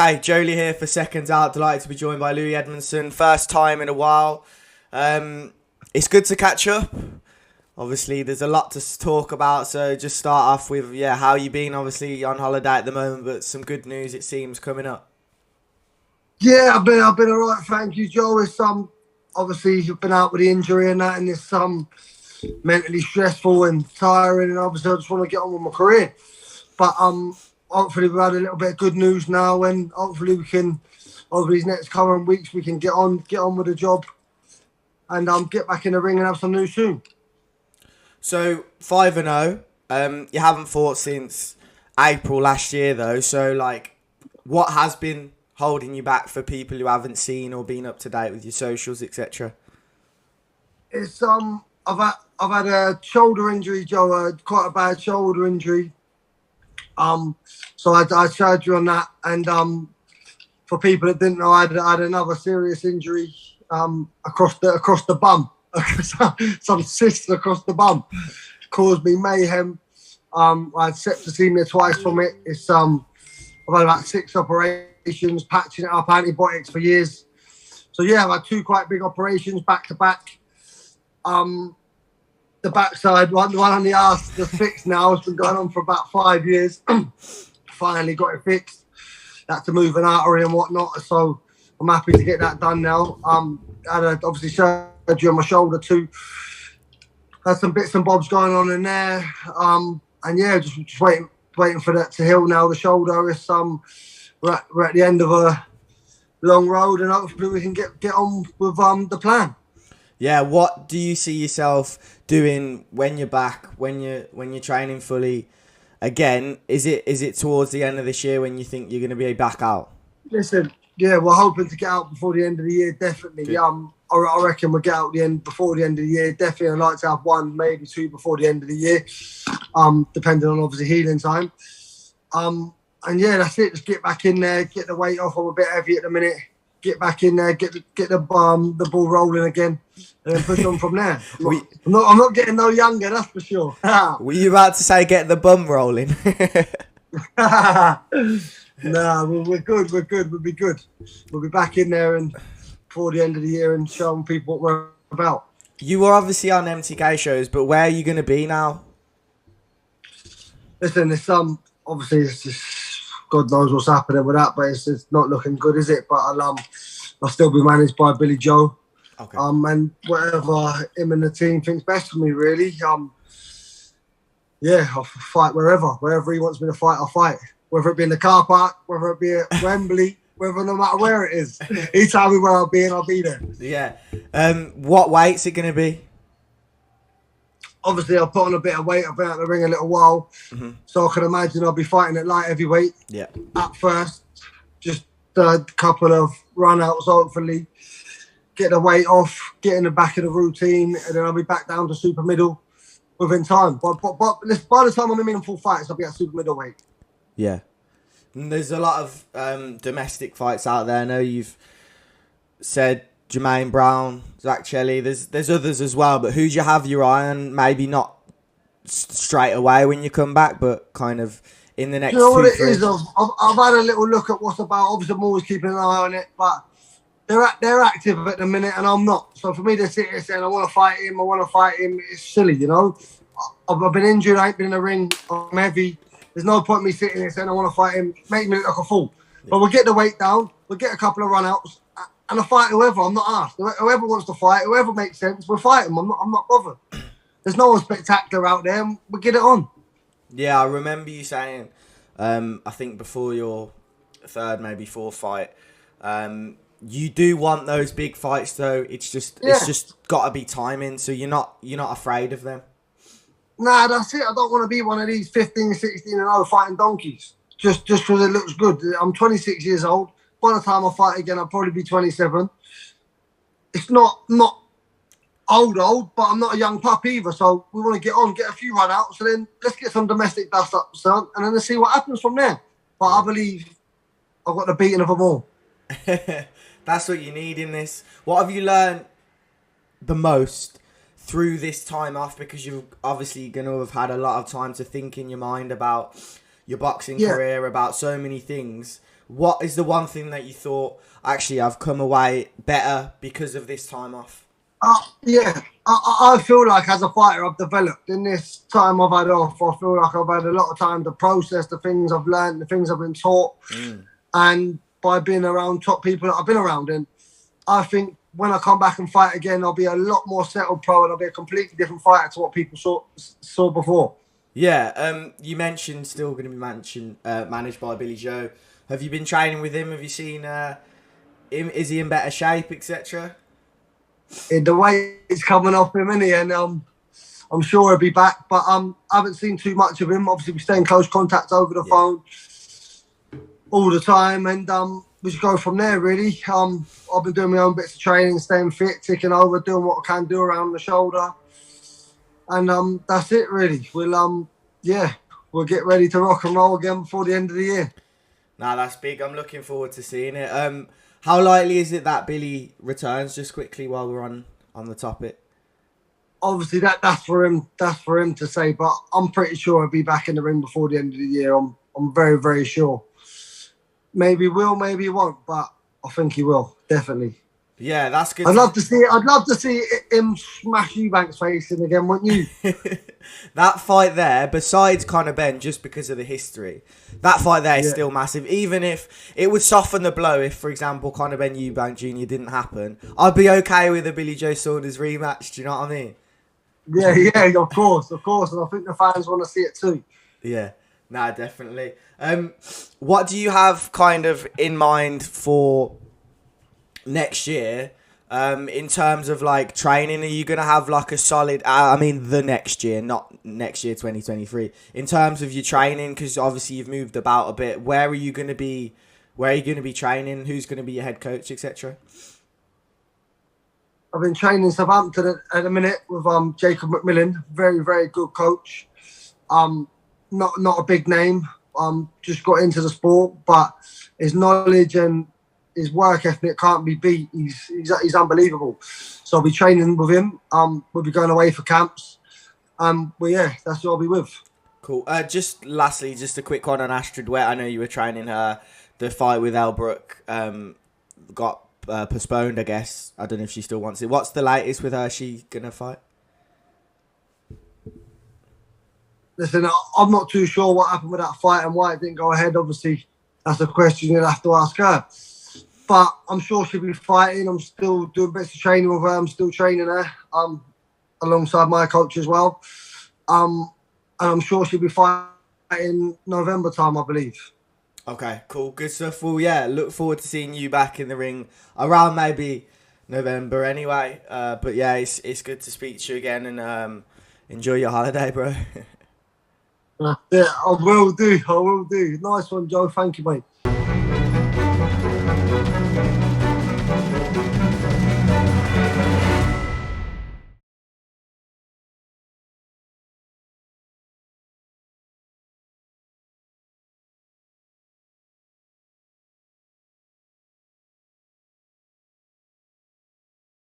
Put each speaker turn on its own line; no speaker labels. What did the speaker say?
Hey, Joe Leigh here for Seconds Out. Delighted to be joined by Lewie Edmondson. First time in a while. It's good to catch up. Obviously, there's a lot to talk about, so just start off with, how you been? Obviously, on holiday at the moment, but some good news, it seems, coming up.
Yeah, I've been all right, thank you, Joe. It's obviously you've been out with the injury and that, and it's mentally stressful and tiring, and obviously I just want to get on with my career. But hopefully we've had a little bit of good news now, and hopefully we can, over these next coming weeks, we can get on with the job, and get back in the ring and have some news soon.
So 5-0. You haven't fought since April last year though. So what has been holding you back for people who haven't seen or been up to date with your socials, etc.?
It's I've had a shoulder injury, Joe. Quite a bad shoulder injury. So I had surgery on that, and for people that didn't know, I had another serious injury across the bum. Some cysts across the bum caused me mayhem. I had septicemia twice from it. I've had about 6 operations, patching it up, antibiotics for years. So yeah, I've had 2 quite big operations back to back. The backside one on the arse, the fixed now. It's been going on for about 5 years. Finally got it fixed. Had to move an artery and whatnot. So I'm happy to get that done now. I had obviously surgery on my shoulder too. Had some bits and bobs going on in there. And yeah, just waiting for that to heal now. The shoulder is we're at the end of a long road, and hopefully we can get on with the plan.
Yeah, what do you see yourself doing when you're back, when you're training fully again? Is it towards the end of this year when you think you're going to be back out?
Listen, yeah, we're hoping to get out before the end of the year, definitely.
Good.
I reckon we'll get out before the end of the year. Definitely, I'd like to have 1, maybe 2 before the end of the year, depending on obviously healing time. And yeah, that's it. Just get back in there, get the weight off. I'm a bit heavy at the minute. Get back in there, get the ball rolling again, and then push on from there. I'm not getting no younger, that's for sure.
Were you about to say get the bum rolling?
Nah, we're good. We'll be good. We'll be back in there and before the end of the year and showing people what we're about.
You were obviously on MTK shows, but where are you going to be now?
Listen, it's obviously it's just God knows what's happening with that, but it's not looking good, is it? But I'll still be managed by Bily Joe.
Okay.
And whatever him and the team thinks best for me, really. Yeah, I'll fight wherever he wants me to fight, I'll fight. Whether it be in the car park, whether it be at Wembley, no matter where it is. He tell me where I'll be and I'll be there.
Yeah. What weight's it going to be?
Obviously, I'll put on a bit of weight. I've been out the ring a little while. Mm-hmm. So I can imagine I'll be fighting at light heavyweight.
Yeah.
At first, just a couple of run-outs, hopefully. Get the weight off, get in the back of the routine, and then I'll be back down to super middle within time. But by the time I'm in meaningful fights, I'll be at super middleweight.
Yeah. And there's a lot of domestic fights out there. I know you've said Jermaine Brown, Zach Chelly. There's others as well, but who do you have your eye on? Maybe not straight away when you come back, but kind of in the next.
You know what it
3.
is? I've had a little look at what's about. Obviously, I'm always keeping an eye on it, but they're active at the minute, and I'm not. So for me to sit here saying I want to fight him, it's silly, you know. I've been injured. I ain't been in the ring. I'm heavy. There's no point in me sitting here saying I want to fight him. Make me look like a fool. Yeah. But we'll get the weight down. We'll get a couple of run-outs. And I'll fight whoever. I'm not asked. Whoever wants to fight, whoever makes sense, we'll fight them. I'm not bothered. There's no one spectacular out there. We'll get it on.
Yeah, I remember you saying, I think before your 3rd, maybe 4th fight, you do want those big fights though. It's just got to be timing. So you're not afraid of them.
Nah, that's it. I don't want to be one of these 15, 16 and 0 fighting donkeys. Just because it looks good. I'm 26 years old. By the time I fight again, I'll probably be 27. It's not old, but I'm not a young pup either. So we want to get a few run-outs, and then let's get some domestic dust up, son, and then let's see what happens from there. But I believe I've got the beating of them all.
That's what you need in this. What have you learned the most through this time off? Because you're obviously going to have had a lot of time to think in your mind about your boxing career, about so many things. What is the one thing that you thought, actually, I've come away better because of this time off?
Yeah, I feel like as a fighter I've developed in this time I've had off. I feel like I've had a lot of time to process the things I've learned, the things I've been taught, and by being around top people that I've been around. And I think when I come back and fight again, I'll be a lot more settled pro, and I'll be a completely different fighter to what people saw before.
Yeah, you mentioned still going to be managed by Bily Joe. Have you been training with him? Have you seen him? Is he in better shape, etc.?
The way it's coming off him, innit? And I'm sure he'll be back, but I haven't seen too much of him. Obviously, we stay in close contact over the phone all the time, and we just go from there, really. I've been doing my own bits of training, staying fit, ticking over, doing what I can do around the shoulder, and that's it, really. We'll get ready to rock and roll again before the end of the year.
Nah, that's big. I'm looking forward to seeing it. How likely is it that Bily returns? Just quickly while we're on the topic.
Obviously, that's for him. That's for him to say. But I'm pretty sure he'll be back in the ring before the end of the year. I'm very, very sure. Maybe he will, maybe he won't, but I think he will, definitely.
Yeah, that's good.
I'd love to see him smash Eubanks' face in again, wouldn't you?
That fight there, besides Conor Benn, just because of the history, that fight there is still massive. Even if it would soften the blow, if, for example, Conor Benn Eubank Jr. didn't happen, I'd be okay with a Bily Joe Saunders rematch. Do you know what I mean?
Yeah, of course, and I think the fans want to see it too.
Yeah, nah, definitely. What do you have kind of in mind for next year? In terms of like training, are you going to have like a solid, the next year, not next year 2023, in terms of your training? Because obviously you've moved about a bit. Where are you going to be training? Who's going to be your head coach, etc.?
I've been training in Southampton at the minute with Jacob McMillan, very, very good coach. Not a big name, just got into the sport, but his knowledge and his work ethic can't be beat. He's unbelievable. So I'll be training with him. We'll be going away for camps. That's who I'll be with.
Cool. Just lastly, just a quick one on Astrid Wet. I know you were training her. The fight with Elbrook got postponed, I guess. I don't know if she still wants it. What's the latest with her? Is she going to fight?
Listen, I'm not too sure what happened with that fight and why it didn't go ahead. Obviously, that's a question you'll have to ask her. But I'm sure she'll be fighting. I'm still doing bits of training with her. I'm still training her alongside my coach as well. And I'm sure she'll be fighting November time, I believe.
Okay, cool. Good stuff. Well, yeah, look forward to seeing you back in the ring around maybe November anyway. But yeah, it's good to speak to you again, and enjoy your holiday, bro.
Yeah, I will do. Nice one, Joe. Thank you, mate.